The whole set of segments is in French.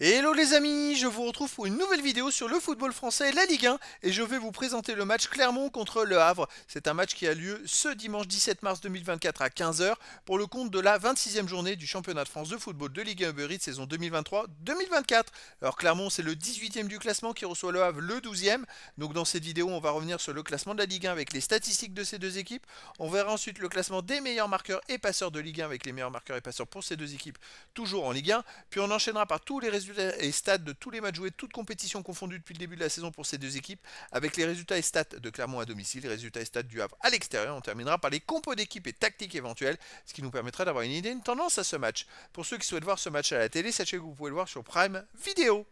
Hello les amis, je vous retrouve pour une nouvelle vidéo sur le football français, la Ligue 1, et je vais vous présenter le match Clermont contre Le Havre. C'est un match qui a lieu ce dimanche 17 mars 2024 à 15 h pour le compte de la 26e journée du championnat de France de football de Ligue 1 Uber Eats saison 2023-2024. Alors Clermont c'est le 18e du classement qui reçoit Le Havre le 12e. Donc dans cette vidéo on va revenir sur le classement de la Ligue 1 avec les statistiques de ces deux équipes. On verra ensuite le classement des meilleurs marqueurs et passeurs de Ligue 1 avec les meilleurs marqueurs et passeurs pour ces deux équipes toujours en Ligue 1. Puis on enchaînera par tous les résultats et stats de tous les matchs joués, toutes compétitions confondues depuis le début de la saison pour ces deux équipes, avec les résultats et stats de Clermont à domicile, les résultats et stats du Havre à l'extérieur. On terminera par les compos d'équipe et tactiques éventuelles, ce qui nous permettra d'avoir une idée, une tendance à ce match. Pour ceux qui souhaitent voir ce match à la télé, sachez que vous pouvez le voir sur Prime Vidéo.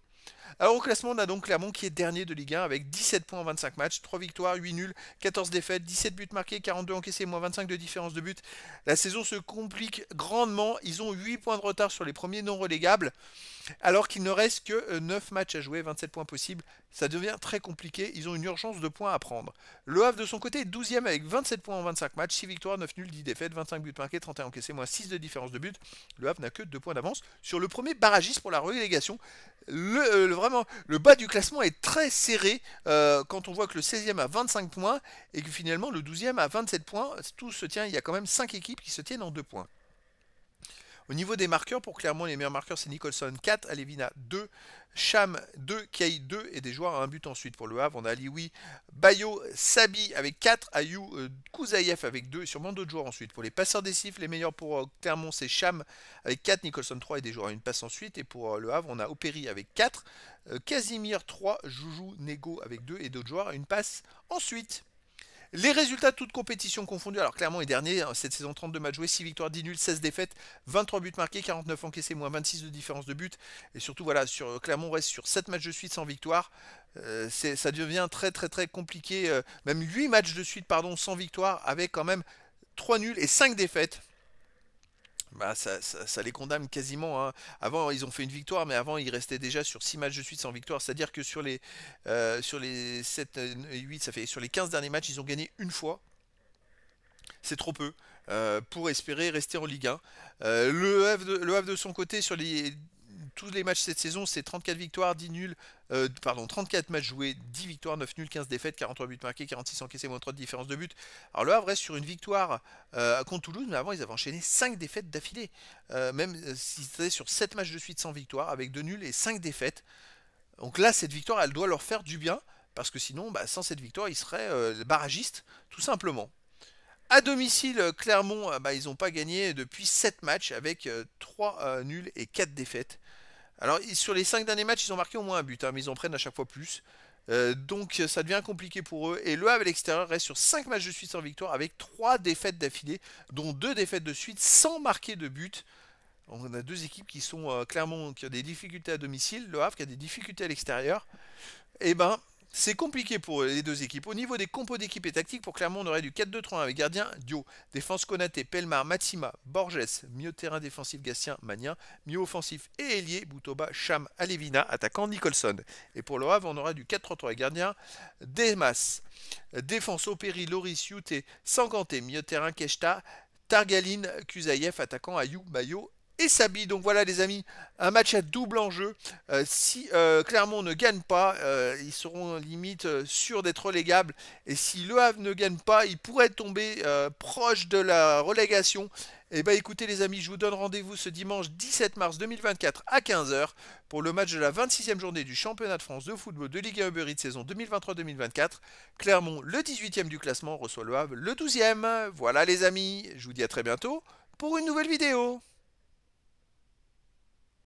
Alors au classement, on a donc Clermont qui est dernier de Ligue 1 avec 17 points en 25 matchs, 3 victoires, 8 nuls, 14 défaites, 17 buts marqués, 42 encaissés, moins 25 de différence de but. La saison se complique grandement, ils ont 8 points de retard sur les premiers non relégables, alors qu'il ne reste que 9 matchs à jouer, 27 points possibles. Ça devient très compliqué, ils ont une urgence de points à prendre. Le Havre de son côté est 12e avec 27 points en 25 matchs, 6 victoires, 9 nuls, 10 défaites, 25 buts marqués, 31 encaissés, moins 6 de différence de but. Le Havre n'a que 2 points d'avance sur le premier barragiste pour la relégation. Vraiment, le bas du classement est très serré quand on voit que le 16e a 25 points et que finalement le 12e a 27 points. Tout se tient, il y a quand même 5 équipes qui se tiennent en 2 points. Au niveau des marqueurs, pour Clermont, les meilleurs marqueurs, c'est Nicholson 4, Alevina 2, Cham 2, Kay 2 et des joueurs à un but ensuite. Pour le Havre, on a Alioui, Bayo, Sabi avec 4, Ayou, Kouzaïev avec 2 et sûrement d'autres joueurs ensuite. Pour les passeurs des siffles, les meilleurs pour Clermont, c'est Cham avec 4, Nicholson 3 et des joueurs à une passe ensuite. Et pour le Havre, on a Opéry avec 4, Casimir 3, Joujou, Nego avec 2 et d'autres joueurs à une passe ensuite. Les résultats, toutes compétitions confondues. Alors Clermont est dernier, cette saison 32 matchs joués, 6 victoires, 10 nuls, 16 défaites, 23 buts marqués, 49 encaissés, moins 26 de différence de but. Et surtout, voilà, sur Clermont reste sur 7 matchs de suite sans victoire. Ça devient très compliqué. Même 8 matchs de suite, pardon, sans victoire, avec quand même 3 nuls et 5 défaites. Bah, ça les condamne quasiment, hein. Avant, ils ont fait une victoire, mais avant, ils restaient déjà sur 6 matchs de suite sans victoire. C'est-à-dire que sur les 7 et 8, ça fait sur les 15 derniers matchs, ils ont gagné une fois. C'est trop peu pour espérer rester en Ligue 1. Le Havre de son côté, sur tous les matchs cette saison, c'est 34 victoires, 10 nuls, pardon, 34 matchs joués, 10 victoires, 9 nuls, 15 défaites, 43 buts marqués, 46 encaissés, moins 3 de différence de but. Alors le Havre reste sur une victoire contre Toulouse, mais avant ils avaient enchaîné 5 défaites d'affilée. Même s'ils étaient sur 7 matchs de suite sans victoire, avec 2 nuls et 5 défaites. Donc là, cette victoire, elle doit leur faire du bien, parce que sinon, bah, sans cette victoire, ils seraient barragistes, tout simplement. À domicile, Clermont, bah, ils n'ont pas gagné depuis 7 matchs avec 3 nuls et 4 défaites. Alors sur les 5 derniers matchs, ils ont marqué au moins un but, hein, mais ils en prennent à chaque fois plus. Donc ça devient compliqué pour eux. Et le Havre à l'extérieur reste sur 5 matchs de suite sans victoire avec 3 défaites d'affilée, dont 2 défaites de suite sans marquer de but. On a deux équipes qui sont Clermont qui a des difficultés à domicile, le Havre qui a des difficultés à l'extérieur. Et ben, c'est compliqué pour les deux équipes. Au niveau des compos d'équipe et tactique, pour Clermont, on aurait du 4-2-3-1 avec gardien Dio, défense Konaté, Pelmar, Matsima, Borges, milieu de terrain défensif Gatien, Magnin, milieu offensif et ailier Boutoba, Cham, Alevina, attaquant Nicholson. Et pour le Havre, on aura du 4-3-3 avec gardien Demas, défense Opéry, Loris, Youté, Sanganté, milieu de terrain Keshta, Targaline, Kuzaïev, attaquant Ayou, Bayo et Sabi. Donc voilà les amis, un match à double enjeu. Si Clermont ne gagne pas, ils seront limite sûrs d'être relégables. Et si Le Havre ne gagne pas, ils pourraient tomber proche de la relégation. Et bah écoutez les amis, je vous donne rendez-vous ce dimanche 17 mars 2024 à 15 h pour le match de la 26e journée du championnat de France de football de Ligue 1 Uber Eats saison 2023-2024. Clermont, le 18e du classement, reçoit Le Havre, le 12e. Voilà les amis, je vous dis à très bientôt pour une nouvelle vidéo.